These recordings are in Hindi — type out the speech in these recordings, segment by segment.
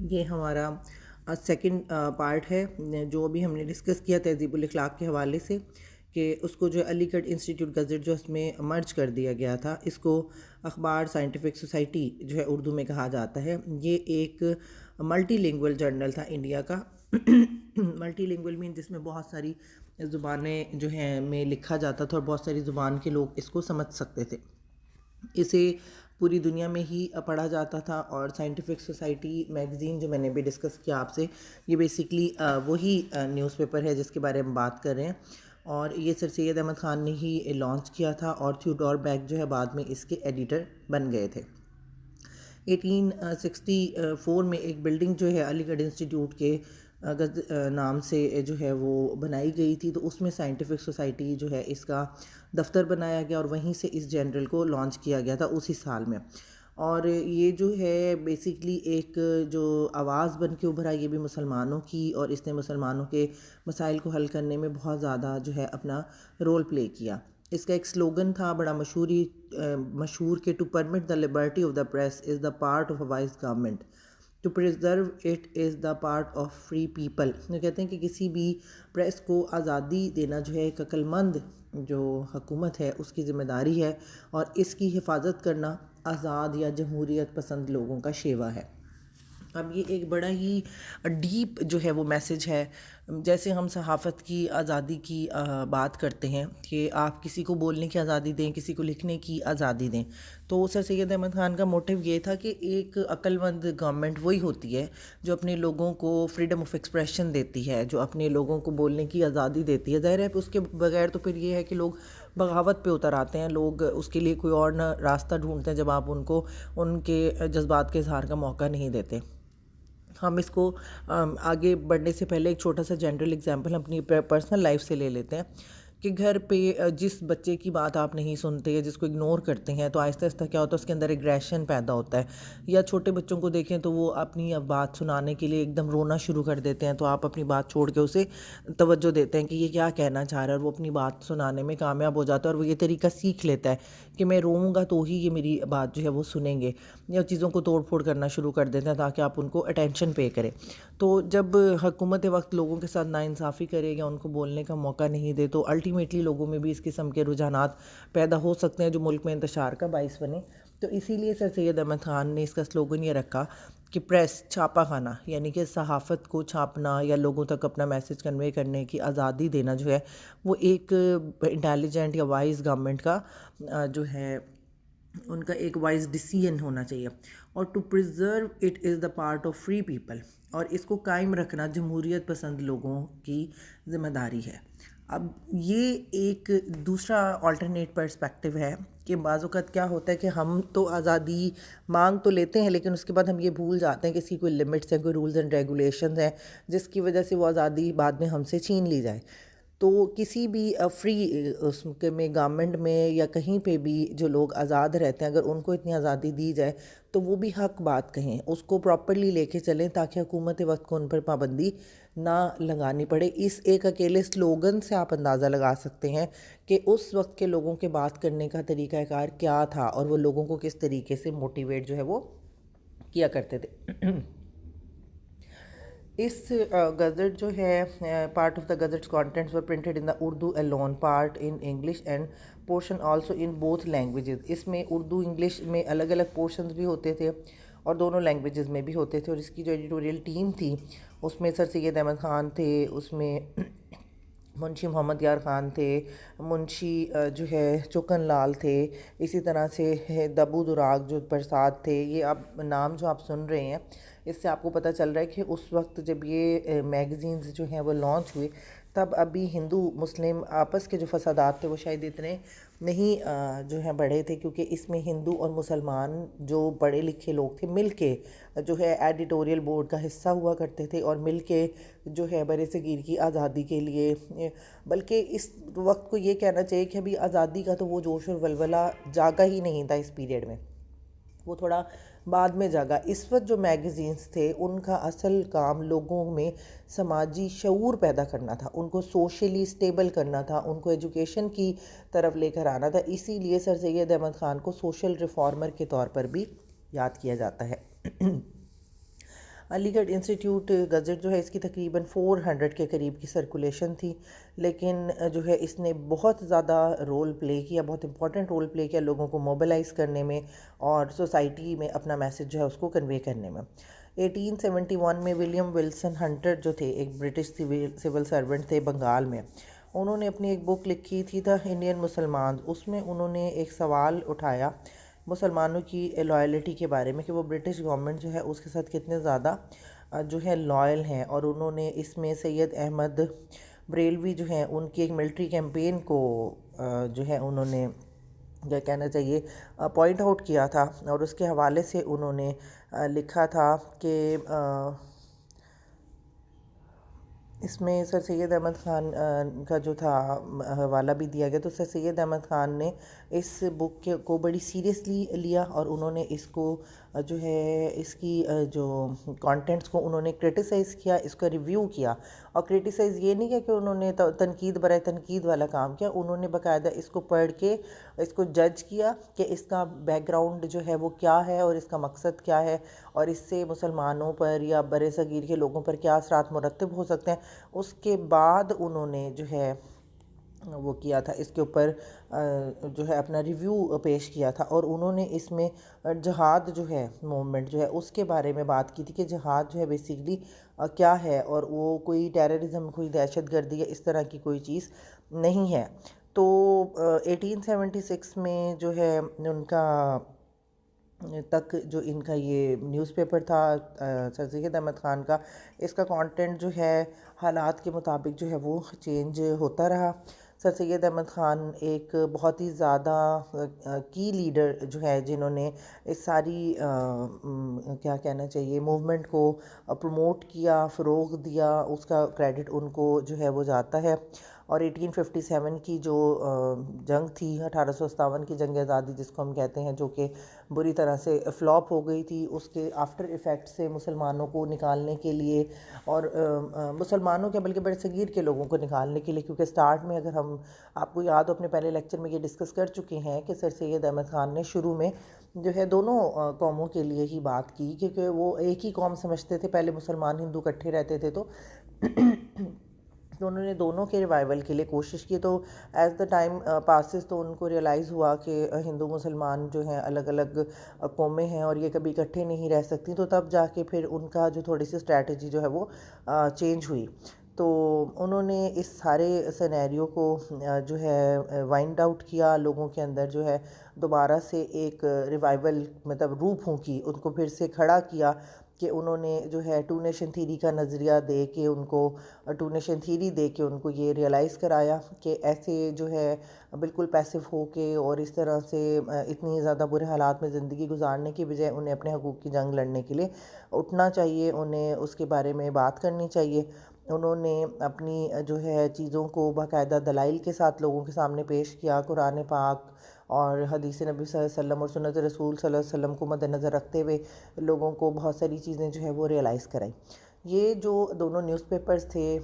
ये हमारा सेकंड पार्ट है जो अभी हमने डिस्कस किया तहज़ीबुल अखलाक के हवाले से, कि उसको जो अलीगढ़ इंस्टीट्यूट गज़ट जो इसमें मर्ज कर दिया गया था, इसको अखबार साइंटिफिक सोसाइटी जो है उर्दू में कहा जाता है। ये एक मल्टीलिंगुअल जर्नल था इंडिया का। मल्टीलिंगुअल मीन जिसमें बहुत सारी ज़ुबानें जो हैं में लिखा जाता था और बहुत सारी ज़ुबान के लोग इसको समझ सकते थे। इसे पूरी दुनिया में ही पढ़ा जाता था। और साइंटिफिक सोसाइटी मैगज़ीन जो मैंने भी डिस्कस किया आपसे, ये बेसिकली वही न्यूज़पेपर है जिसके बारे में बात कर रहे हैं। और ये सर सैयद अहमद ख़ान ने ही लॉन्च किया था और थ्योडोर बैक जो है बाद में इसके एडिटर बन गए थे। 1864 में एक बिल्डिंग जो है अलीगढ़ इंस्टीट्यूट के नाम से जो है वो बनाई गई थी, तो उसमें साइंटिफिक सोसाइटी जो है इसका दफ्तर बनाया गया और वहीं से इस जर्नल को लॉन्च किया गया था उसी साल में। और ये जो है बेसिकली एक जो आवाज़ बन के उभरा, ये भी मुसलमानों की, और इसने मुसलमानों के मसाइल को हल करने में बहुत ज़्यादा जो है अपना रोल प्ले किया। इसका एक स्लोगन था बड़ा मशहूर के to permit the liberty of the press is the part of a wise government, to preserve it is the part of free people. तो कहते हैं कि किसी भी प्रेस को आज़ादी देना जो है एक अक्लमंद जो हुकूमत है उसकी ज़िम्मेदारी है, और इसकी हिफाजत करना आज़ाद या जमहूरियत पसंद लोगों का शेवा है। अब ये एक बड़ा ही डीप जो है वो मैसेज है। जैसे हम सहाफ़त की आज़ादी की बात करते हैं कि आप किसी को बोलने की आज़ादी दें, किसी को लिखने की आज़ादी दें, तो सर सैयद अहमद ख़ान का मोटिव ये था कि एक अक्लमंद गवर्नमेंट वही होती है जो अपने लोगों को फ्रीडम ऑफ एक्सप्रेशन देती है, जो अपने लोगों को बोलने की आज़ादी देती है। ज़ाहिर है उसके बगैर तो फिर ये है कि लोग बगावत पे उतर आते हैं, लोग उसके लिए कोई और ना रास्ता ढूंढते हैं जब आप उनको उनके जज्बात के इजहार का मौका नहीं देते। हम इसको आगे बढ़ने से पहले एक छोटा सा जनरल एग्जांपल अपनी पर्सनल लाइफ से ले लेते हैं कि घर पे जिस बच्चे की बात आप नहीं सुनते या जिसको इग्नोर करते हैं, तो आहिस्ता आहिस्ता क्या होता है उसके अंदर एग्रेशन पैदा होता है। या छोटे बच्चों को देखें तो वो अपनी बात सुनाने के लिए एकदम रोना शुरू कर देते हैं, तो आप अपनी बात छोड़ के उसे तवज्जो देते हैं कि ये क्या कहना चाह रहा है, और वो अपनी बात सुनाने में कामयाब हो जाता है और वो ये तरीका सीख लेता है कि मैं रोऊंगा तो ही ये मेरी बात जो है वो सुनेंगे, या चीज़ों को तोड़ फोड़ करना शुरू कर देते हैं ताकि आप उनको अटेंशन पे करें। तो जब हुकूमत वक्त लोगों के साथ नाइंसाफ़ी करे या उनको बोलने का मौका नहीं दे, तो अल्टीमेटली लोगों में भी इस किस्म के रुझानात पैदा हो सकते हैं जो मुल्क में इंतशार का बाइस बने। तो इसीलिए सर सैयद अहमद ख़ान ने इसका स्लोगन ये रखा कि प्रेस छापा खाना, यानी कि सहाफ़त को छापना या लोगों तक अपना मैसेज कन्वे करने की आज़ादी देना जो है वो एक इंटेलिजेंट या वाइज गवर्नमेंट का जो है उनका एक वाइज डिसीजन होना चाहिए। और to preserve it is the part of free people, और इसको कायम रखना जमहूरियत पसंद लोगों की ज़िम्मेदारी है। अब ये एक दूसरा अल्टरनेट पर्सपेक्टिव है कि बाज़ औक़ात क्या होता है कि हम तो आज़ादी मांग तो लेते हैं, लेकिन उसके बाद हम ये भूल जाते हैं कि इसकी कोई लिमिट्स हैं, कोई रूल्स एंड रेगुलेशंस हैं जिसकी वजह से वो आज़ादी बाद में हमसे छीन ली जाए। तो किसी भी फ्री उसके में गवर्नमेंट में या कहीं पे भी जो लोग आज़ाद रहते हैं, अगर उनको इतनी आज़ादी दी जाए तो वो भी हक बात कहें, उसको प्रॉपरली लेके चलें ताकि हुकूमत वक्त को उन पर पाबंदी ना लगानी पड़े। इस एक अकेले स्लोगन से आप अंदाज़ा लगा सकते हैं कि उस वक्त के लोगों के बात करने का तरीक़ाकार क्या था और वो लोगों को किस तरीके से मोटिवेट जो है वो किया करते थे। इस गज़ट जो है part of the gazettes contents were printed in the Urdu alone, part in English and portion also in both languages. इसमें उर्दू इंग्लिश में अलग अलग पोर्शंस भी होते थे और दोनों लैंग्वेजेस में भी होते थे। और इसकी जो एडिटोरियल टीम थी उसमें सर सैयद अहमद ख़ान थे, उसमें मुंशी मोहम्मद यार ख़ान थे, मुंशी जो है चुकन लाल थे, इसी तरह से दबू दुराग जो प्रसाद थे। ये अब नाम जो आप सुन रहे हैं इससे आपको पता चल रहा है कि उस वक्त जब ये मैगज़ीन्स जो हैं वो लॉन्च हुए तब अभी हिंदू मुस्लिम आपस के जो फसादात थे वो शायद इतने नहीं जो है बढ़े थे, क्योंकि इसमें हिंदू और मुसलमान जो पढ़े लिखे लोग थे मिल के जो है एडिटोरियल बोर्ड का हिस्सा हुआ करते थे और मिल के जो है बर सगीर की आज़ादी के लिए, बल्कि इस वक्त को ये कहना चाहिए कि अभी आज़ादी का तो वो जोश और वलवला जागा ही नहीं था इस पीरियड में, वो थोड़ा बाद में जागा। इस वक्त जो मैगज़ीन्स थे उनका असल काम लोगों में समाजी शऊर पैदा करना था, उनको सोशली स्टेबल करना था, उनको एजुकेशन की तरफ लेकर आना था। इसीलिए सर सैयद अहमद ख़ान को सोशल रिफॉर्मर के तौर पर भी याद किया जाता है। अलीगढ़ इंस्टीट्यूट गज़ट जो है इसकी तकरीबन 400 के करीब की सर्कुलेशन थी, लेकिन जो है इसने बहुत ज़्यादा रोल प्ले किया, बहुत इंपॉर्टेंट रोल प्ले किया लोगों को मोबिलाइज़ करने में और सोसाइटी में अपना मैसेज जो है उसको कन्वे करने में। 1871 में विलियम विल्सन हंटर जो थे, एक ब्रिटिश सिविल सर्वेंट थे बंगाल में, उन्होंने अपनी एक बुक लिखी थी द इंडियन मुसलमान। उसमें उन्होंने एक सवाल उठाया मुसलमानों की लॉयल्टी के बारे में कि वो ब्रिटिश गवर्नमेंट जो है उसके साथ कितने ज़्यादा जो है लॉयल हैं, और उन्होंने इसमें सैयद अहमद बरेलवी जो हैं उनकी एक मिलिट्री कैंपेन को जो है उन्होंने क्या कहना चाहिए पॉइंट आउट किया था, और उसके हवाले से उन्होंने लिखा था कि इसमें सर सैयद अहमद ख़ान का जो था हवाला भी दिया गया। तो सर सैयद अहमद ख़ान ने इस बुक को बड़ी सीरियसली लिया और उन्होंने इसको जो है इसकी जो कंटेंट्स को उन्होंने क्रिटिसाइज़ किया, इसका रिव्यू किया। और क्रिटिसाइज़ ये नहीं किया कि उन्होंने तनकीद बराए तनकीद वाला काम किया, उन्होंने बाकायदा इसको पढ़ के इसको जज किया कि इसका बैकग्राउंड जो है वो क्या है और इसका मकसद क्या है, और इससे मुसलमानों पर या बरे सगीर के लोगों पर क्या असरात मुरतब हो सकते हैं। उसके बाद उन्होंने जो है वो किया था, इसके ऊपर जो है अपना रिव्यू पेश किया था, और उन्होंने इसमें जहाद जो है मूवमेंट जो है उसके बारे में बात की थी कि जहाद जो है बेसिकली क्या है, और वो कोई टेररिज्म, कोई दहशतगर्दी या इस तरह की कोई चीज़ नहीं है। तो 1876 में जो है उनका तक जो इनका ये न्यूज़पेपर था सर सैयद अहमद ख़ान का, इसका कंटेंट जो है हालात के मुताबिक जो है वो चेंज होता रहा। सर सैयद अहमद ख़ान एक बहुत ही ज़्यादा की लीडर जो है जिन्होंने इस सारी क्या कहना चाहिए मूवमेंट को प्रमोट किया, फ़रोग़ दिया, उसका क्रेडिट उनको जो है वो जाता है। और 1857 की जो जंग थी, 1857 की जंग आज़ादी जिसको हम कहते हैं, जो कि बुरी तरह से फ्लॉप हो गई थी, उसके आफ्टर इफ़ेक्ट से मुसलमानों को निकालने के लिए और मुसलमानों के बल्कि बड़े सगीर के लोगों को निकालने के लिए, क्योंकि स्टार्ट में अगर हम आपको याद हो अपने पहले लेक्चर में ये डिस्कस कर चुके हैं कि सर सैयद अहमद ख़ान ने शुरू में जो है दोनों कौमों के लिए ही बात की, क्योंकि वो एक ही कौम समझते थे, पहले मुसलमान हिंदू इकट्ठे रहते थे, तो उन्होंने दोनों के रिवाइवल के लिए कोशिश की। तो एज़ द टाइम पासिस तो उनको रियलाइज़ हुआ कि हिंदू मुसलमान जो हैं अलग अलग कौमें हैं और ये कभी इकट्ठे नहीं रह सकती, तो तब जाके फिर उनका जो थोड़ी सी स्ट्रैटेजी जो है वो चेंज हुई। तो उन्होंने इस सारे सिनेरियो को जो है वाइंड आउट किया, लोगों के अंदर जो है दोबारा से एक रिवाइवल मतलब रूह फूंकी, उनको फिर से खड़ा किया कि उन्होंने जो है टू नेशन थीरी का नज़रिया दे के उनको टू नेशन थीरी दे के उनको ये रियलाइज़ कराया कि ऐसे जो है बिल्कुल पैसिव हो के और इस तरह से इतनी ज़्यादा बुरे हालात में ज़िंदगी गुजारने की बजाय उन्हें अपने हकूक़ की जंग लड़ने के लिए उठना चाहिए, उन्हें उसके बारे में बात करनी चाहिए। उन्होंने अपनी जो है चीज़ों को बाकायदा दलाइल के साथ लोगों के सामने पेश किया, कुरान पाक और हदीस नबी सल्लल्लाहु अलैहि वसल्लम और सुन्नत रसूल सल्लल्लाहु अलैहि वसल्लम को मद्देनज़र रखते हुए लोगों को बहुत सारी चीज़ें जो है वो रियलाइज़ कराई। ये जो दोनों न्यूज़पेपर्स थे,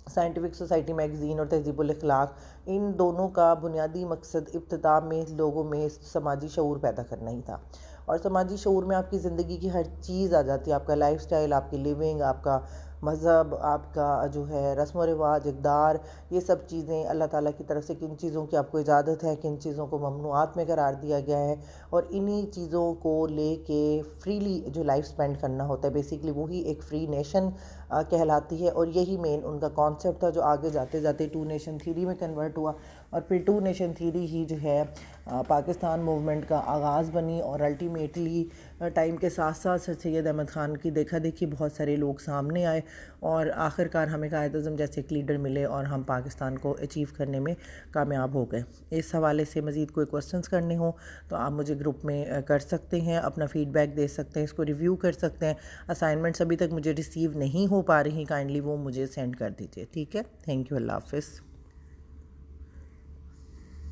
साइंटिफिक सोसाइटी मैगज़ीन और तहज़ीबुल अखलाक, इन दोनों का बुनियादी मकसद इब्तिदा में लोगों में समाजी शऊर पैदा करना ही था। और समाजी शऊर में आपकी ज़िंदगी की हर चीज़ आ जाती है, आपका लाइफस्टाइल, आपकी लिविंग, आपका मज़हब, आपका जो है रस्म व रिवाज, इक़दार, ये सब चीज़ें अल्लाह ताला की तरफ से किन चीज़ों की आपको इजाज़त है, किन चीज़ों को ममनुआत में करार दिया गया है, और इन्हीं चीज़ों को लेके फ्रीली जो लाइफ स्पेंड करना होता है, बेसिकली वही एक फ्री नेशन कहलाती है। और यही मेन उनका कॉन्सेप्ट था जो आगे जाते जाते टू नेशन थ्योरी में कन्वर्ट हुआ, और फिर टू नेशन थ्योरी ही जो है पाकिस्तान मूवमेंट का आगाज़ बनी। और अल्टीमेटली टाइम के साथ साथ सर सैयद अहमद ख़ान की देखा देखी बहुत सारे लोग सामने आए और आखिरकार हमें कायद अज़म जैसे एक लीडर मिले और हम पाकिस्तान को अचीव करने में कामयाब हो गए। इस हवाले से मज़ीद कोई क्वेश्चंस करने हो तो आप मुझे ग्रुप में कर सकते हैं, अपना फ़ीडबैक दे सकते हैं, इसको रिव्यू कर सकते हैं। असाइनमेंट्स अभी तक मुझे रिसीव नहीं हो पा रही, काइंडली वो मुझे सेंड कर दीजिए, ठीक है। थैंक यू, अल्लाह हाफ़िज़।